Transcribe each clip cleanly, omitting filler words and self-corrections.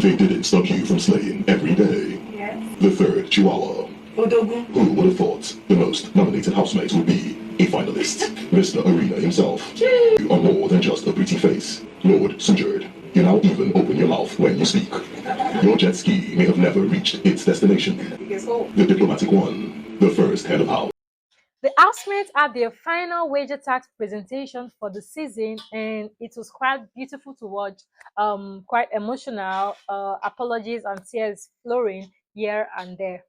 They didn't stop you from slaying every day. Yes. The third Chihuahua. Odogun. Who would have thought the most nominated housemate would be a finalist? Mr. Arena himself. You are more than just a pretty face. Lord Sujerd, you now even open your mouth when you speak. Your jet ski may have never reached its destination. The diplomatic one, the first head of house. The housemates had their final wager tax presentation for the season, and it was quite beautiful to watch. Quite emotional. Apologies and tears flowing here and there.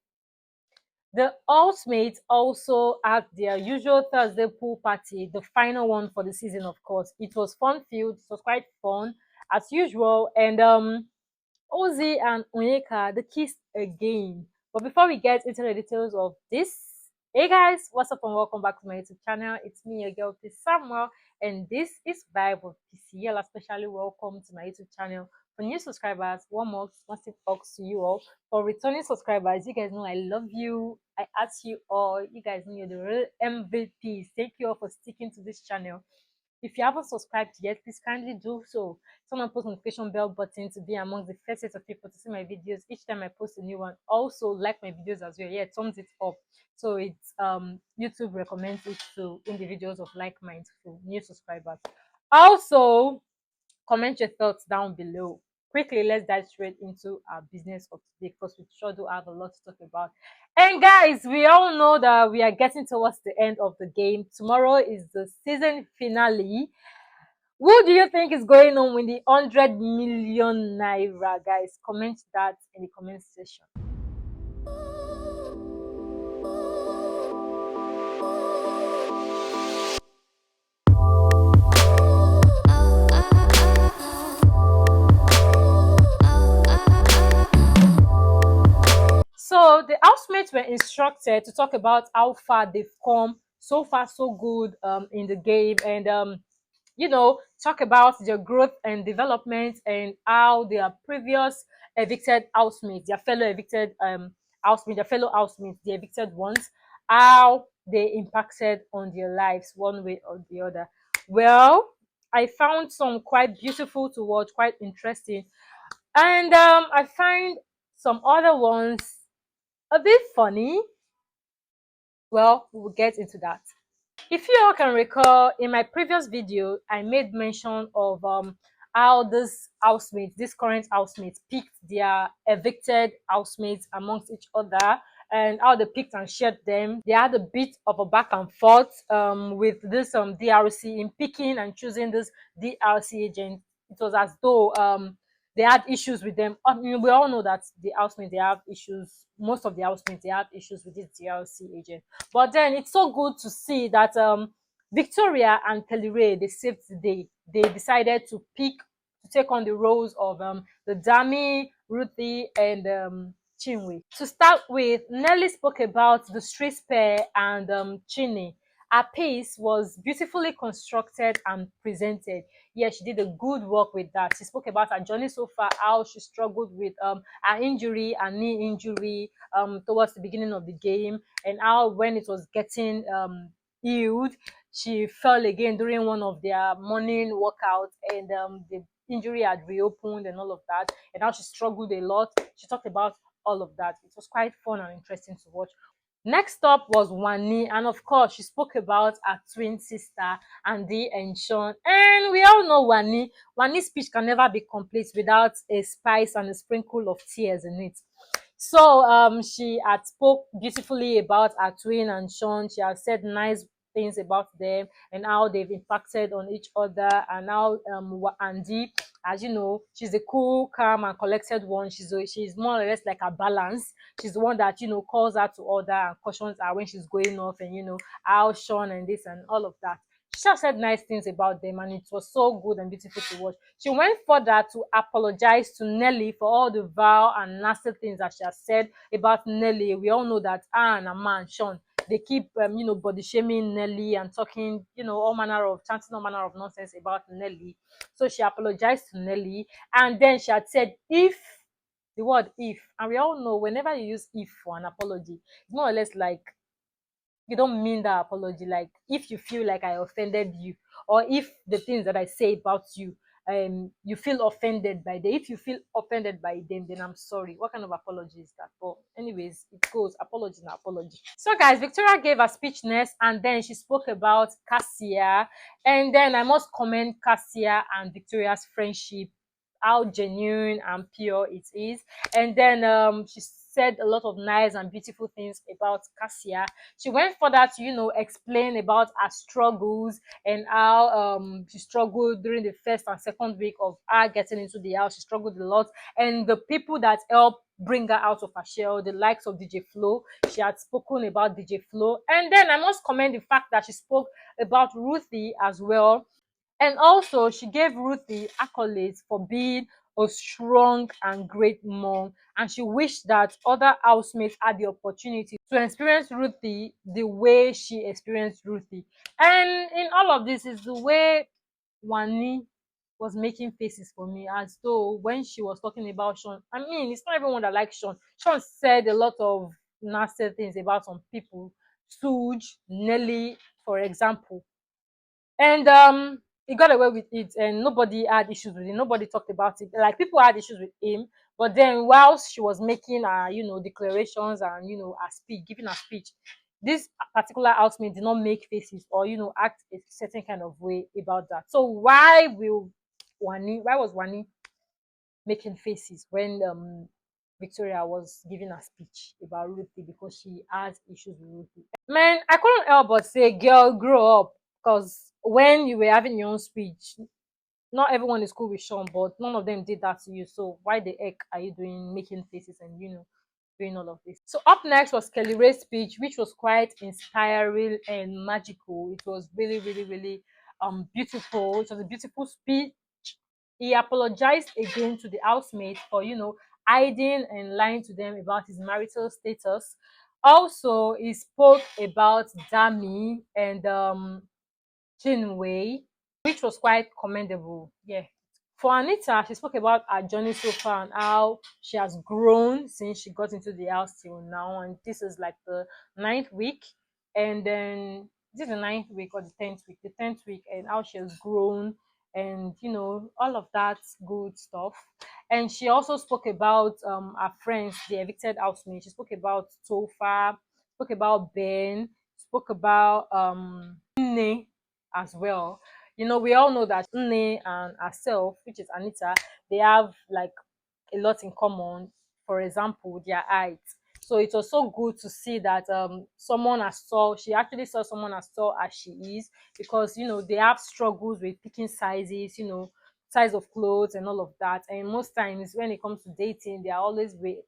The housemates also had their usual Thursday pool party, the final one for the season, of course. It was fun-filled. It was quite fun as usual, and Ozzy and ONYEKA, they kissed again. But before we get into the details of this, hey guys, what's up and welcome back to my YouTube channel. It's me, your girl, Peace Samuel, and this is Bible PCL. Especially welcome to my YouTube channel. For new subscribers, one more massive thanks to you all. For returning subscribers, you guys know I love you. I ask you all. You guys know you're the real MVPs. Thank you all for sticking to this channel. If you haven't subscribed yet, please kindly do so. Turn on post notification bell button to be among the first set of people to see my videos each time I post a new one. Also, like my videos as well. Yeah, thumbs it up. So it's YouTube recommends it to individuals of like mind, to new subscribers. Also, comment your thoughts down below. Quickly, let's dive straight into our business of today because we sure do have a lot to talk about. And guys, we all know that we are getting towards the end of the game. Tomorrow is the season finale. Who do you think is going on with the 100 million naira, guys? Comment that in the comment section. So the housemates were instructed to talk about how far they've come. So far, so good in the game, and you know, talk about their growth and development and how their previous evicted housemates, their fellow evicted housemates, their fellow housemates, the evicted ones, how they impacted on their lives one way or the other. Well, I found some quite beautiful to watch, quite interesting, and I find some other ones a bit funny. Well, we'll get into that. If you all can recall, in my previous video, I made mention of how this housemates, this current housemates, picked their evicted housemates amongst each other, and how they picked and shared them. They had a bit of a back and forth with this DRC in picking and choosing this DRC agent. It was as though they had issues with them. I mean, we all know that the housemates, they have issues. Most of the housemates, they have issues with this DRC agent. But then it's so good to see that Victoria and Kellyrae, they saved the day. They decided to take on the roles of the Dami, Ruthie, and Chinwe. To start with, Nelly spoke about the street pair and Chinne. Her piece was beautifully constructed and presented. Yeah, she did a good work with that. She spoke about her journey so far, how she struggled with her injury, her knee injury towards the beginning of the game, and how when it was getting healed, she fell again during one of their morning workouts, and the injury had reopened and all of that, and how she struggled a lot. She talked about all of that. It was quite fun and interesting to watch. Next up was WANNI, and of course, she spoke about her twin sister, Ndi and Sean. And we all know WANNI. WANNI's speech can never be complete without a spice and a sprinkle of tears in it. So she had spoke beautifully about her twin and Sean. She has said nice things about them and how they've impacted on each other, and how Ndi, as you know, she's a cool, calm, and collected one. She's more or less like a balance. She's the one that, you know, calls her to order and cautions her when she's going off, and you know how Sean and this and all of that. She just said nice things about them, and it was so good and beautiful to watch. She went further to apologize to Nelly for all the vile and nasty things that she has said about Nelly. We all know that Anne and man, Sean, they keep you know, body shaming Nelly and talking, you know, chanting all manner of nonsense about Nelly. So she apologized to Nelly, and then she had said if, the word if, and we all know whenever you use if for an apology, it's more or less like you don't mean that apology. Like if you feel like I offended you, or if the things that I say about you you feel offended by them. If you feel offended by them, then I'm sorry. What kind of apology is that? But anyways, it goes apology and apology. So guys, Victoria gave a speech next, and then she spoke about Cassia, and then I must commend Cassia and Victoria's friendship, how genuine and pure it is. And then she said a lot of nice and beautiful things about Cassia. She went further to, explain about her struggles and how she struggled during the first and second week of her getting into the house. She struggled a lot, and the people that helped bring her out of her shell, the likes of DJ Flo. She had spoken about DJ Flo, and then I must commend the fact that she spoke about Ruthie as well. And also, she gave Ruthie accolades for being a strong and great mom. And she wished that other housemates had the opportunity to experience Ruthie the way she experienced Ruthie. And in all of this is the way WANNI was making faces for me, as though when she was talking about Sean, I mean, it's not everyone that likes Sean. Sean said a lot of nasty things about some people, Suge, Nelly, for example. And he got away with it, and nobody had issues with it. Nobody talked about it. Like, people had issues with him, but then whilst she was making her, declarations and her speech, giving her speech, this particular housemate did not make faces or act a certain kind of way about that. So why was WANNI making faces when Victoria was giving a speech about Ruthie, because she has issues with Ruthie? Man, I couldn't help but say, girl, grow up. Because when you were having your own speech, not everyone is cool with Sean, but none of them did that to you. So why the heck are you making faces and doing all of this? So up next was Kelly Ray's speech, which was quite inspiring and magical. It was really, really, really beautiful. It was a beautiful speech. He apologized again to the housemates for hiding and lying to them about his marital status. Also, he spoke about Dami and Chinwe, which was quite commendable. Yeah. For Anita, she spoke about her journey so far and how she has grown since she got into the house till now. And this is like the 9th week. And then this is the 9th week or the 10th week, and how she has grown, and all of that good stuff. And she also spoke about her friends, the evicted housemates. She spoke about Tofa, spoke about Ben, spoke about Nne as well. We all know that Nne and herself, which is Anita, they have like a lot in common. For example, their height. So it was so good to see that someone as tall, she actually saw someone as tall as she is, because they have struggles with picking sizes, size of clothes and all of that. And most times when it comes to dating, they are always way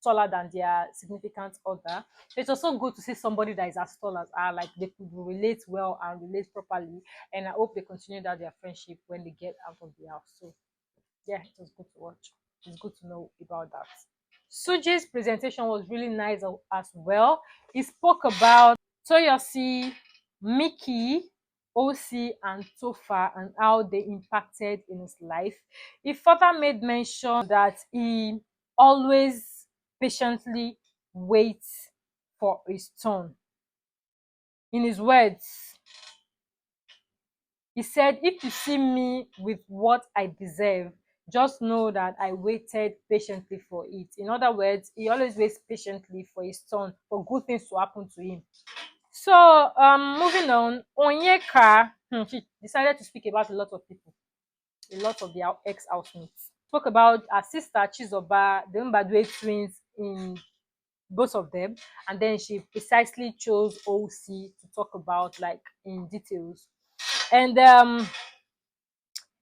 taller than their significant other. So it's also good to see somebody that is as tall as her, like they could relate well and relate properly. And I hope they continue that their friendship when they get out of the house. So yeah, it was good to watch. It's good to know about that. Suji's presentation was really nice as well. He spoke about Toyosi, Michky, OC, and Tofa, and how they impacted in his life. He further made mention that he always patiently waits for his turn. In his words, he said, "If you see me with what I deserve, just know that I waited patiently for it." In other words, he always waits patiently for his turn, for good things to happen to him. So, moving on, Onyeka, she decided to speak about a lot of people, a lot of their ex-housemates. Spoke about her sister Chizoba, the Mbadwe twins, in both of them, and then she precisely chose OC to talk about, like, in details. And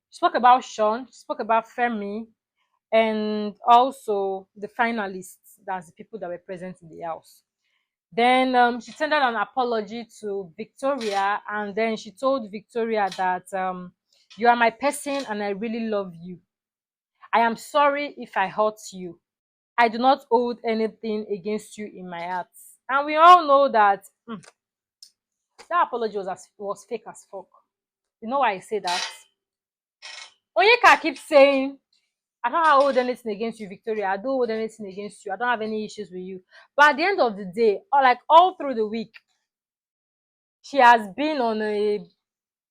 she spoke about Sean, she spoke about Fairme, and also the finalists, that's the people that were present in the house. Then she tendered an apology to Victoria, and then she told Victoria that you are my person and I really love you. I am sorry if I hurt you. I do not hold anything against you in my heart. And we all know that that apology was fake as fuck. You know why I say that? Onyeka keeps saying, I don't hold anything against you, Victoria. I don't hold anything against you. I don't have any issues with you. But at the end of the day, or like all through the week, she has been on a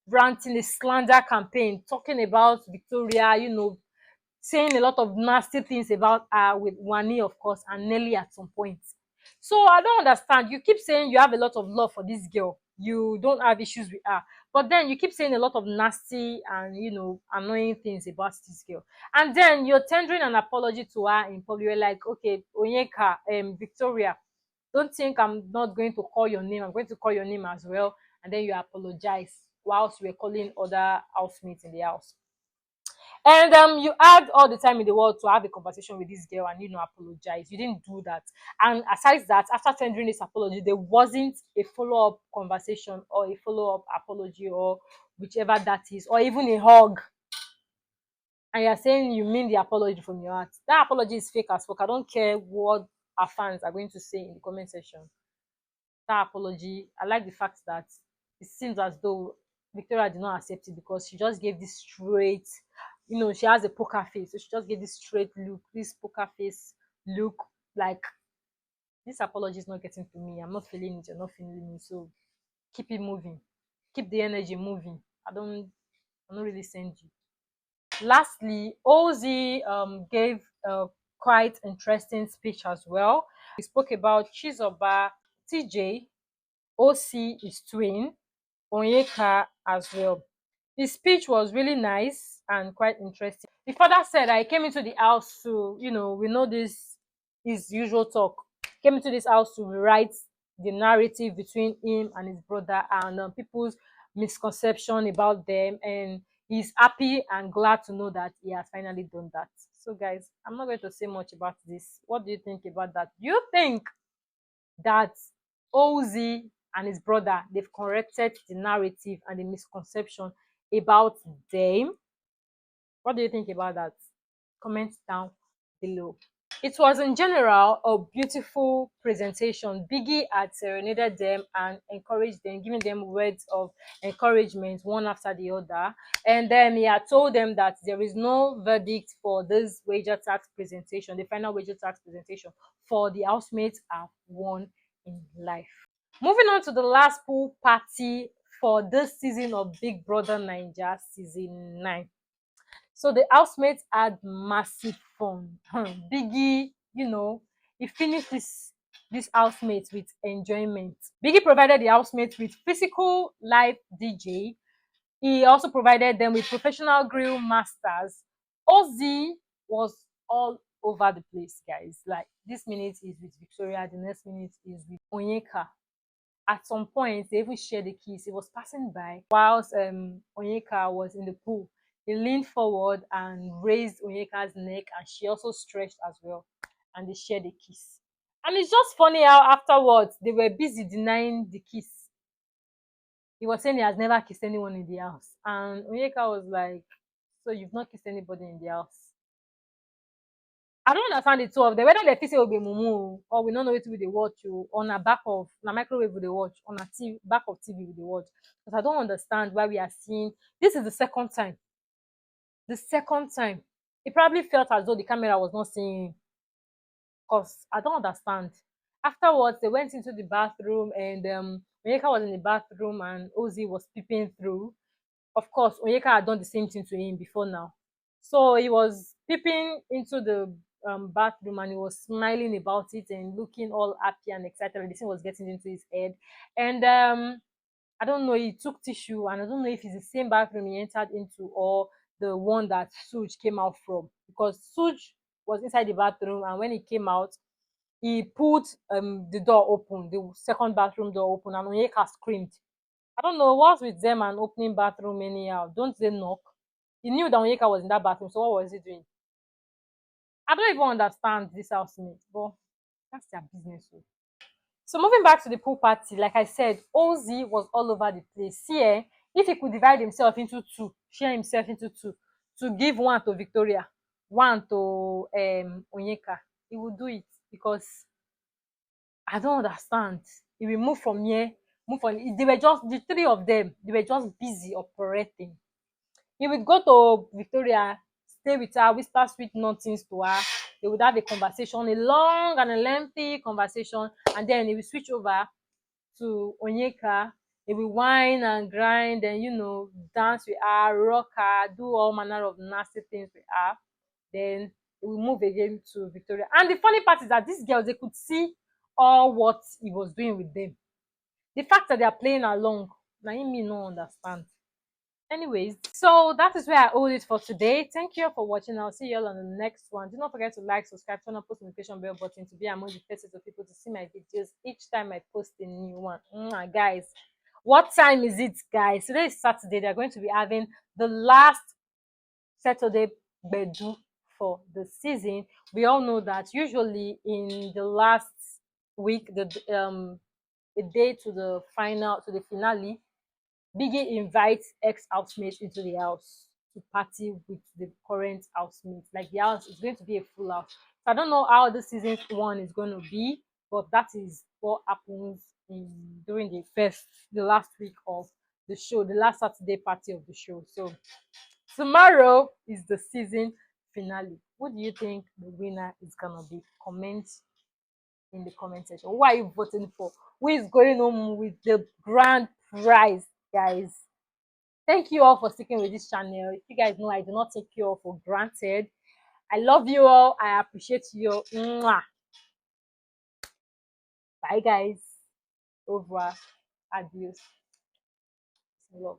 ranting, a slander campaign, talking about Victoria, you know, saying a lot of nasty things about her with WANNI, of course, and Nelly at some point. So I don't understand. You keep saying you have a lot of love for this girl. You don't have issues with her. But then you keep saying a lot of nasty and, you know, annoying things about this girl. And then you're tendering an apology to her in public. You're like, okay, Onyeka, Victoria, don't think I'm not going to call your name. I'm going to call your name as well. And then you apologize whilst you were calling other housemates in the house. And you had all the time in the world to have a conversation with this girl and, you know, apologize. You didn't do that. And aside that, after tendering this apology, there wasn't a follow-up conversation or a follow-up apology or whichever that is, or even a hug. And you're saying you mean the apology from your heart. That apology is fake as fuck. I don't care what our fans are going to say in the comment section. That apology, I like the fact that it seems as though Victoria did not accept it because she just gave this straight, you know, she has a poker face, so she just gave this straight look, this poker face look, like, this apology is not getting to me. I'm not feeling it, you're not feeling me, so keep it moving, keep the energy moving. I don't really send you. Lastly, Ozzy gave a quite interesting speech as well. He spoke about Chizoba, TJ, OC is twin, Onyeka as well. His speech was really nice and quite interesting. The father said I came into the house to, you know, we know this is usual talk. Came into this house to rewrite the narrative between him and his brother and people's misconception about them. And he's happy and glad to know that he has finally done that. So, guys, I'm not going to say much about this. What do you think about that? Do you think that Ozzy and his brother, they've corrected the narrative and the misconception about them? What do you think about that? Comment down below. It was in general a beautiful presentation. Biggie had serenaded them and encouraged them, giving them words of encouragement one after the other. And then he had told them that there is no verdict for this wager tax presentation, the final wager tax presentation, for the housemates have won in life. Moving on to the last pool party for this season of Big Brother Naija season 9. So the housemates had massive fun. Biggie, you know, he finished this housemates with enjoyment. Biggie provided the housemates with physical live DJ. He also provided them with professional grill masters. Ozzy was all over the place, guys. Like, this minute is with Victoria, the next minute is with Onyeka. At some point, they even shared the keys. He was passing by whilst Onyeka was in the pool. He leaned forward and raised Onyeka's neck, and she also stretched as well. And they shared a kiss. And it's just funny how afterwards they were busy denying the kiss. He was saying he has never kissed anyone in the house. And Onyeka was like, so you've not kissed anybody in the house? I don't understand the two of them. Whether the feel say will be mumu or we don't know it with the watch on a back of na microwave with the watch on a TV, back of TV with the watch. But I don't understand why we are seeing this is the second time. The second time. It probably felt as though the camera was not seeing him. Because I don't understand. Afterwards, they went into the bathroom and Onyeka was in the bathroom and Ozzy was peeping through. Of course, Onyeka had done the same thing to him before now. So he was peeping into the bathroom and he was smiling about it and looking all happy and excited. And the thing was getting into his head. And I don't know, he took tissue and I don't know if it's the same bathroom he entered into or the one that Suj came out from. Because Suj was inside the bathroom and when he came out, he put the door open, the second bathroom door open, and Onyeka screamed. I don't know what's with them and opening bathroom anyhow. Don't they knock? He knew that Onyeka was in that bathroom, so what was he doing? I don't even understand this housemate, but that's their business. So moving back to the pool party, like I said, Ozzy was all over the place. See, if he could divide himself into two, share himself into two, to give one to Victoria, one to Onyeka, he would do it because I don't understand. He will move from here, move from. They were just the three of them. They were just busy operating. He would go to Victoria, stay with her, whisper sweet nothings to her. They would have a conversation, a long and a lengthy conversation, and then he will switch over to Onyeka. They will whine and grind and dance with her, rock her, do all manner of nasty things with her. Then they will move again to Victoria. And the funny part is that these girls, they could see all what he was doing with them. The fact that they are playing along, now me no understand. Anyways, so that is where I hold it for today. Thank you all for watching. I'll see you all on the next one. Do not forget to like, subscribe, turn on post notification bell button to be among the first set of people to see my videos each time I post a new one. Guys, what time is it, guys? Today is Saturday. They're going to be having the last Saturday bedu for the season. We all know that usually in the last week, the day to the finale, Biggie invites ex-housemates into the house to party with the current housemates. Like the house is going to be a full house. So I don't know how the season one is going to be, but that is what happens during the last week of the show, the last Saturday party of the show. So tomorrow is the season finale. What do you think the winner is gonna be? Comment in the comment section. Who are you voting for? Who is going home with the grand prize, guys? Thank you all for sticking with this channel. If you guys know, I do not take you all for granted. I love you all. I appreciate you all. Mwah. Bye, guys. Over. Adios. Love.